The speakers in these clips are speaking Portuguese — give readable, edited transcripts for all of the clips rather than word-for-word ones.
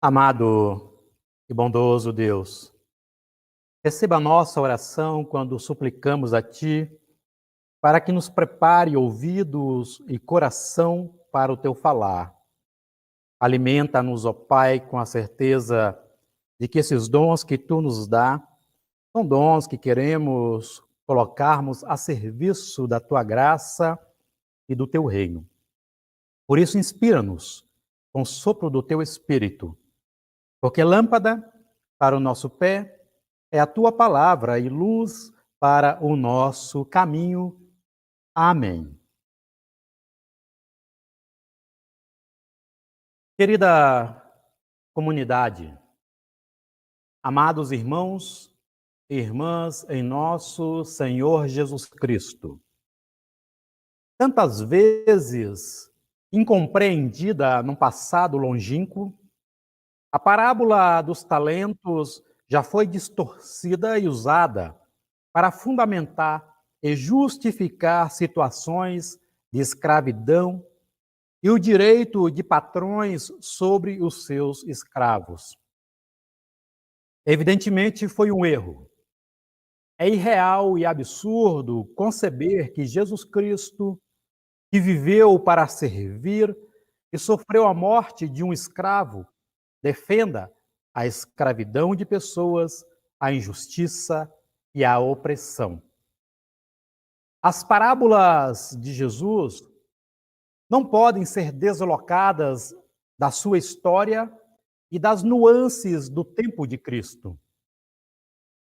Amado e bondoso Deus, receba a nossa oração quando suplicamos a Ti para que nos prepare ouvidos e coração para o Teu falar. Alimenta-nos, ó Pai, com a certeza de que esses dons que Tu nos dá são dons que queremos colocarmos a serviço da Tua graça e do Teu reino. Por isso, inspira-nos com o sopro do Teu Espírito, porque lâmpada para o nosso pé é a Tua palavra e luz para o nosso caminho. Amém. Querida comunidade, amados irmãos e irmãs em nosso Senhor Jesus Cristo, tantas vezes incompreendida num passado longínquo, a parábola dos talentos já foi distorcida e usada para fundamentar e justificar situações de escravidão e o direito de patrões sobre os seus escravos. Evidentemente, foi um erro. É irreal e absurdo conceber que Jesus Cristo, que viveu para servir e sofreu a morte de um escravo, defenda a escravidão de pessoas, a injustiça e a opressão. As parábolas de Jesus não podem ser deslocadas da sua história e das nuances do tempo de Cristo.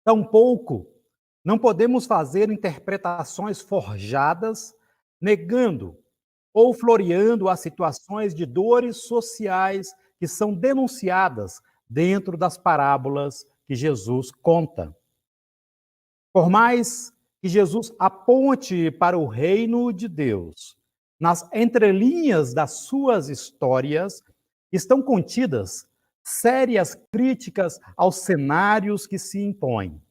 Tampouco não podemos fazer interpretações forjadas, negando ou floreando as situações de dores sociais que são denunciadas dentro das parábolas que Jesus conta. Por mais que Jesus aponte para o reino de Deus, nas entrelinhas das suas histórias estão contidas sérias críticas aos cenários que se impõem.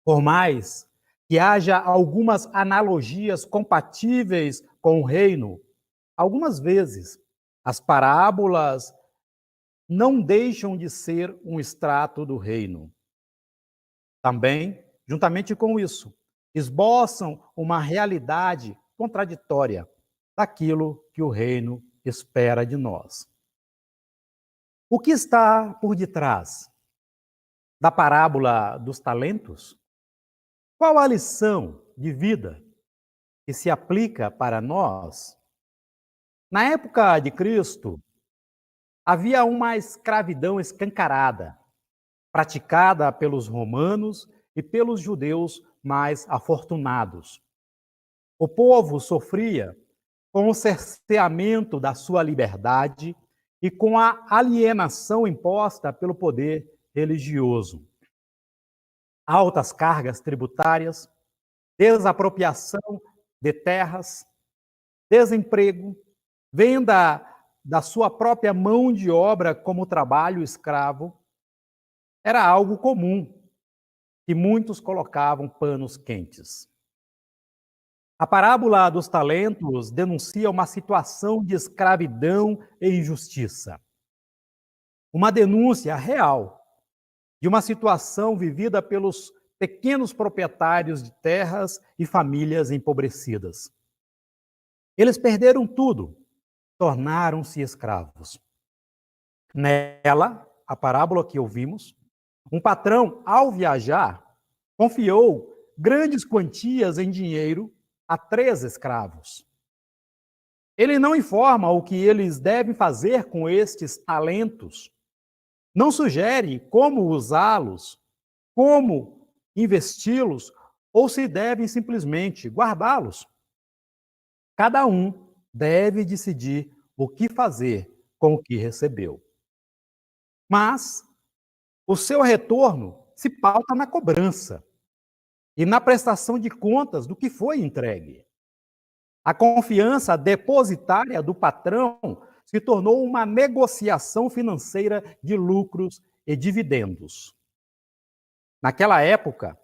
Por mais que haja algumas analogias compatíveis com o reino, algumas vezes as parábolas não deixam de ser um extrato do reino. Também, juntamente com isso, esboçam uma realidade contraditória daquilo que o reino espera de nós. O que está por detrás da parábola dos talentos? Qual a lição de vida que se aplica para nós? Na época de Cristo, havia uma escravidão escancarada, praticada pelos romanos e pelos judeus mais afortunados. O povo sofria com o cerceamento da sua liberdade e com a alienação imposta pelo poder religioso. Altas cargas tributárias, desapropriação de terras, desemprego, venda da sua própria mão de obra como trabalho escravo, era algo comum que muitos colocavam panos quentes. A parábola dos talentos denuncia uma situação de escravidão e injustiça. Uma denúncia real de uma situação vivida pelos pequenos proprietários de terras e famílias empobrecidas. Eles perderam tudo, tornaram-se escravos. Nela, a parábola que ouvimos, um patrão, ao viajar, confiou grandes quantias em dinheiro a 3 escravos. Ele não informa o que eles devem fazer com estes talentos, não sugere como usá-los, como investi-los, ou se devem simplesmente guardá-los. Cada um deve decidir o que fazer com o que recebeu. Mas o seu retorno se pauta na cobrança e na prestação de contas do que foi entregue. A confiança depositária do patrão se tornou uma negociação financeira de lucros e dividendos. Naquela época,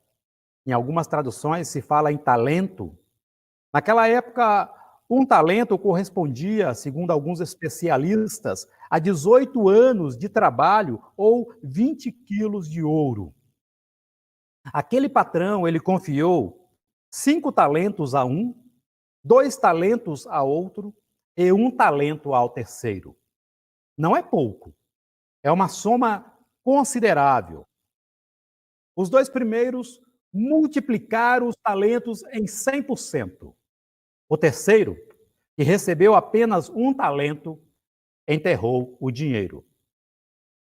em algumas traduções se fala em talento. Naquela época, um talento correspondia, segundo alguns especialistas, a 18 anos de trabalho ou 20 quilos de ouro. Aquele patrão, ele confiou 5 talentos a um, 2 talentos a outro e 1 talento ao terceiro. Não é pouco, é uma soma considerável. Os 2 primeiros multiplicaram os talentos em 100%. O terceiro, que recebeu apenas 1 talento, enterrou o dinheiro.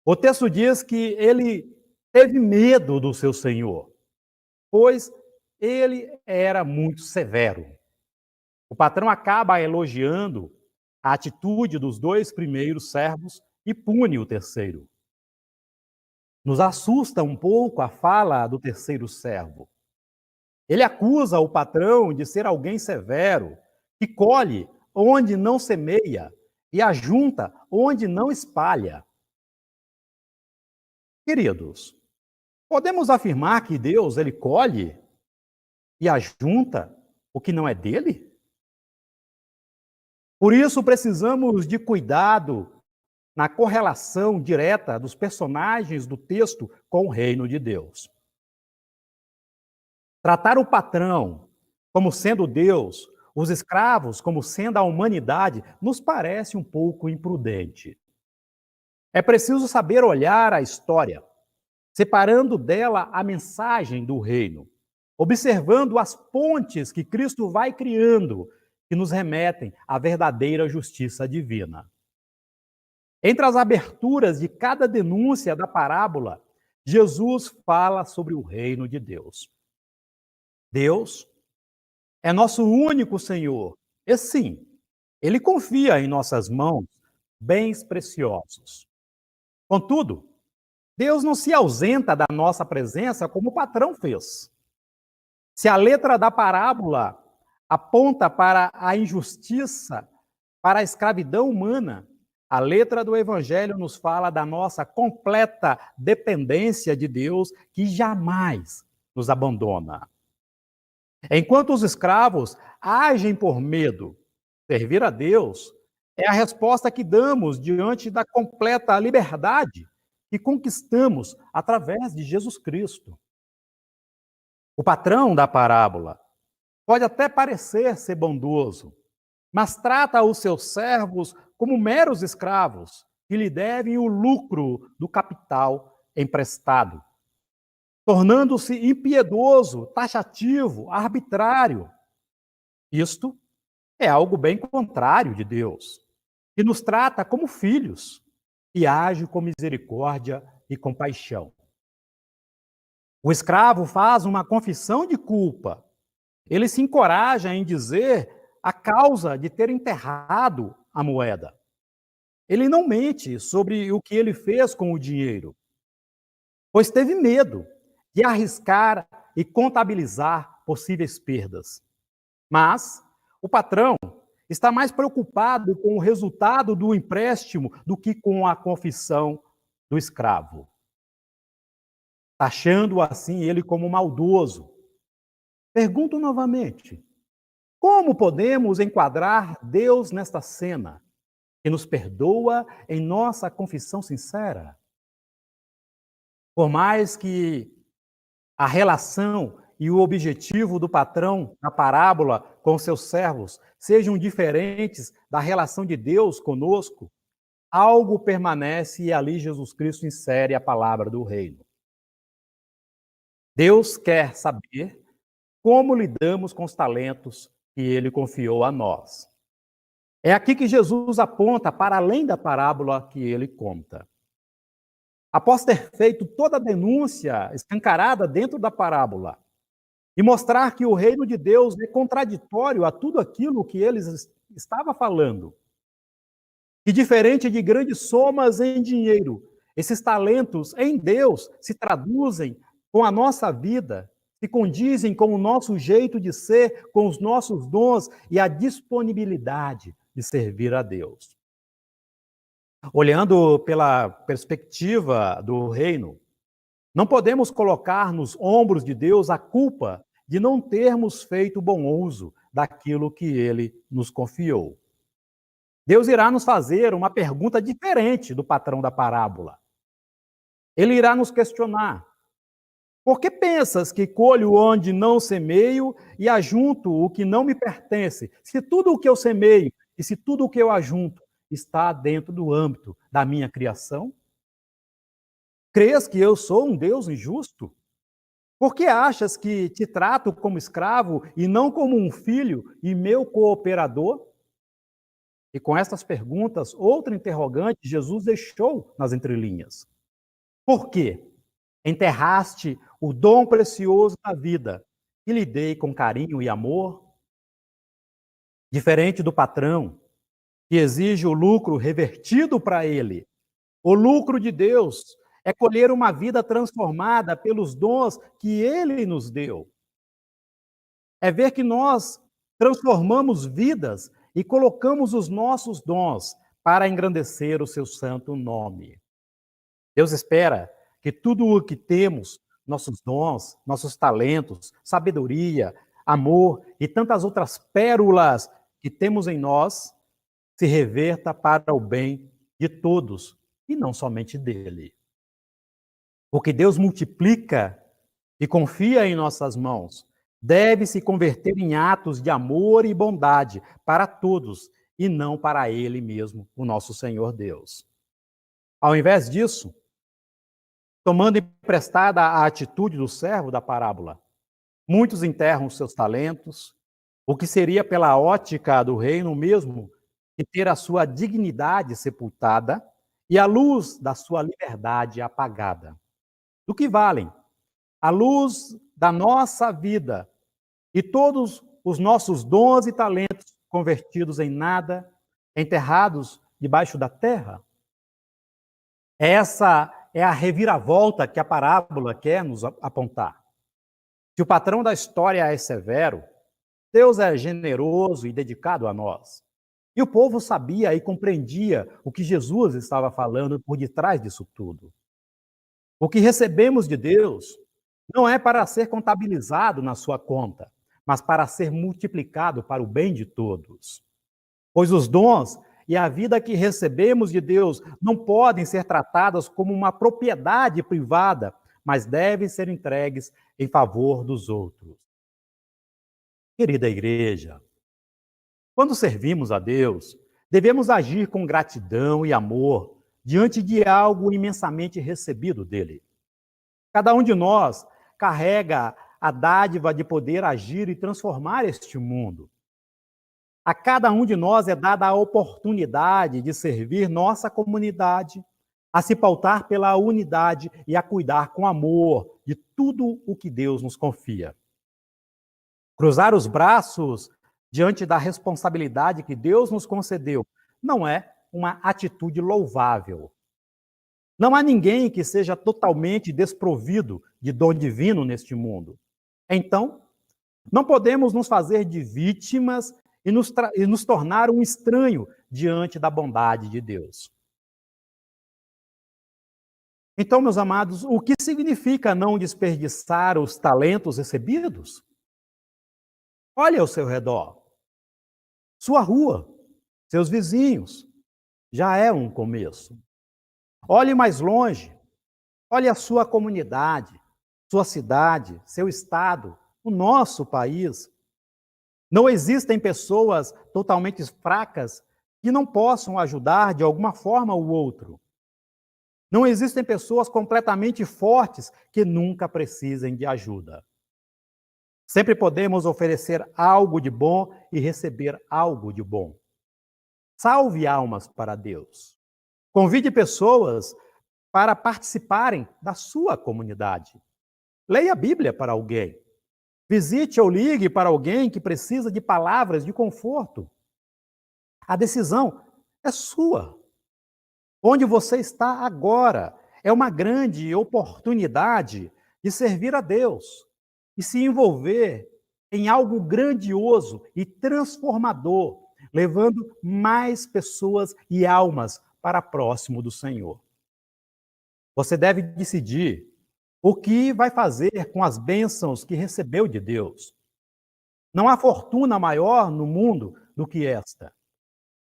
O texto diz que ele teve medo do seu senhor, pois ele era muito severo. O patrão acaba elogiando a atitude dos 2 primeiros servos e pune o terceiro. Nos assusta um pouco a fala do terceiro servo. Ele acusa o patrão de ser alguém severo, que colhe onde não semeia e ajunta onde não espalha. Queridos, podemos afirmar que Deus, ele colhe e ajunta o que não é dele? Por isso precisamos de cuidado na correlação direta dos personagens do texto com o reino de Deus. Tratar o patrão como sendo Deus, os escravos como sendo a humanidade, nos parece um pouco imprudente. É preciso saber olhar a história, separando dela a mensagem do reino, observando as pontes que Cristo vai criando, que nos remetem à verdadeira justiça divina. Entre as aberturas de cada denúncia da parábola, Jesus fala sobre o reino de Deus. Deus é nosso único Senhor, e sim, Ele confia em nossas mãos bens preciosos. Contudo, Deus não se ausenta da nossa presença como o patrão fez. Se a letra da parábola aponta para a injustiça, para a escravidão humana, a letra do Evangelho nos fala da nossa completa dependência de Deus, que jamais nos abandona. Enquanto os escravos agem por medo, servir a Deus é a resposta que damos diante da completa liberdade que conquistamos através de Jesus Cristo. O patrão da parábola pode até parecer ser bondoso, mas trata os seus servos como meros escravos que lhe devem o lucro do capital emprestado, tornando-se impiedoso, taxativo, arbitrário. Isto é algo bem contrário de Deus, que nos trata como filhos e age com misericórdia e compaixão. O escravo faz uma confissão de culpa. Ele se encoraja em dizer a causa de ter enterrado a moeda. Ele não mente sobre o que ele fez com o dinheiro, pois teve medo de arriscar e contabilizar possíveis perdas. Mas o patrão está mais preocupado com o resultado do empréstimo do que com a confissão do escravo, achando assim ele como maldoso. Pergunto novamente: como podemos enquadrar Deus nesta cena, que nos perdoa em nossa confissão sincera? Por mais que a relação e o objetivo do patrão na parábola com seus servos sejam diferentes da relação de Deus conosco, algo permanece e ali Jesus Cristo insere a palavra do reino. Deus quer saber como lidamos com os talentos que ele confiou a nós. É aqui que Jesus aponta para além da parábola que ele conta. Após ter feito toda a denúncia escancarada dentro da parábola e mostrar que o reino de Deus é contraditório a tudo aquilo que ele estava falando, que diferente de grandes somas em dinheiro, esses talentos em Deus se traduzem com a nossa vida, se condizem com o nosso jeito de ser, com os nossos dons e a disponibilidade de servir a Deus. Olhando pela perspectiva do reino, não podemos colocar nos ombros de Deus a culpa de não termos feito bom uso daquilo que ele nos confiou. Deus irá nos fazer uma pergunta diferente do patrão da parábola. Ele irá nos questionar: por que pensas que colho onde não semeio e ajunto o que não me pertence, se tudo o que eu semeio e se tudo o que eu ajunto está dentro do âmbito da minha criação? Crês que eu sou um Deus injusto? Por que achas que te trato como escravo e não como um filho e meu cooperador? E com estas perguntas, outra interrogante Jesus deixou nas entrelinhas. Por quê? Enterraste o dom precioso da vida que lhe dei com carinho e amor? Diferente do patrão, que exige o lucro revertido para ele, o lucro de Deus é colher uma vida transformada pelos dons que ele nos deu. É ver que nós transformamos vidas e colocamos os nossos dons para engrandecer o seu santo nome. Deus espera que tudo o que temos, nossos dons, nossos talentos, sabedoria, amor e tantas outras pérolas que temos em nós, se reverta para o bem de todos e não somente dele. O que Deus multiplica e confia em nossas mãos deve se converter em atos de amor e bondade para todos e não para ele mesmo, o nosso Senhor Deus. Ao invés disso, tomando emprestada a atitude do servo da parábola, muitos enterram seus talentos, o que seria pela ótica do reino mesmo que ter a sua dignidade sepultada e a luz da sua liberdade apagada. Do que valem a luz da nossa vida e todos os nossos dons e talentos convertidos em nada, enterrados debaixo da terra? Essa é a reviravolta que a parábola quer nos apontar. Se o patrão da história é severo, Deus é generoso e dedicado a nós. E o povo sabia e compreendia o que Jesus estava falando por detrás disso tudo. O que recebemos de Deus não é para ser contabilizado na sua conta, mas para ser multiplicado para o bem de todos. Pois os dons e a vida que recebemos de Deus não podem ser tratadas como uma propriedade privada, mas devem ser entregues em favor dos outros. Querida igreja, quando servimos a Deus, devemos agir com gratidão e amor diante de algo imensamente recebido dele. Cada um de nós carrega a dádiva de poder agir e transformar este mundo. A cada um de nós é dada a oportunidade de servir nossa comunidade, a se pautar pela unidade e a cuidar com amor de tudo o que Deus nos confia. Cruzar os braços diante da responsabilidade que Deus nos concedeu não é uma atitude louvável. Não há ninguém que seja totalmente desprovido de dom divino neste mundo. Então, não podemos nos fazer de vítimas e nos tornar um estranho diante da bondade de Deus. Então, meus amados, o que significa não desperdiçar os talentos recebidos? Olhe ao seu redor. Sua rua, seus vizinhos, já é um começo. Olhe mais longe. Olhe a sua comunidade, sua cidade, seu estado, o nosso país. Não existem pessoas totalmente fracas que não possam ajudar de alguma forma o outro. Não existem pessoas completamente fortes que nunca precisem de ajuda. Sempre podemos oferecer algo de bom e receber algo de bom. Salve almas para Deus. Convide pessoas para participarem da sua comunidade. Leia a Bíblia para alguém. Visite ou ligue para alguém que precisa de palavras de conforto. A decisão é sua. Onde você está agora é uma grande oportunidade de servir a Deus e se envolver em algo grandioso e transformador, levando mais pessoas e almas para próximo do Senhor. Você deve decidir o que vai fazer com as bênçãos que recebeu de Deus. Não há fortuna maior no mundo do que esta.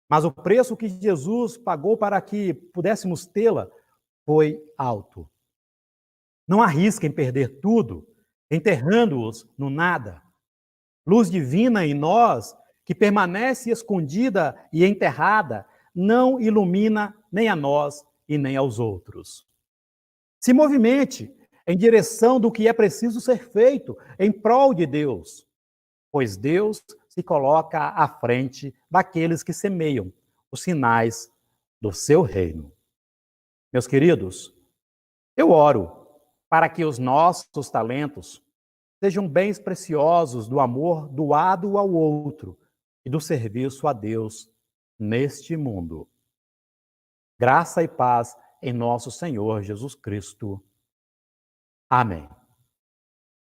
Mas o preço que Jesus pagou para que pudéssemos tê-la foi alto. Não arrisquem perder tudo, enterrando-os no nada. Luz divina em nós, que permanece escondida e enterrada, não ilumina nem a nós e nem aos outros. Se movimente em direção do que é preciso ser feito em prol de Deus, pois Deus se coloca à frente daqueles que semeiam os sinais do seu reino. Meus queridos, eu oro para que os nossos talentos sejam bens preciosos do amor doado ao outro e do serviço a Deus neste mundo. Graça e paz em nosso Senhor Jesus Cristo. Amém.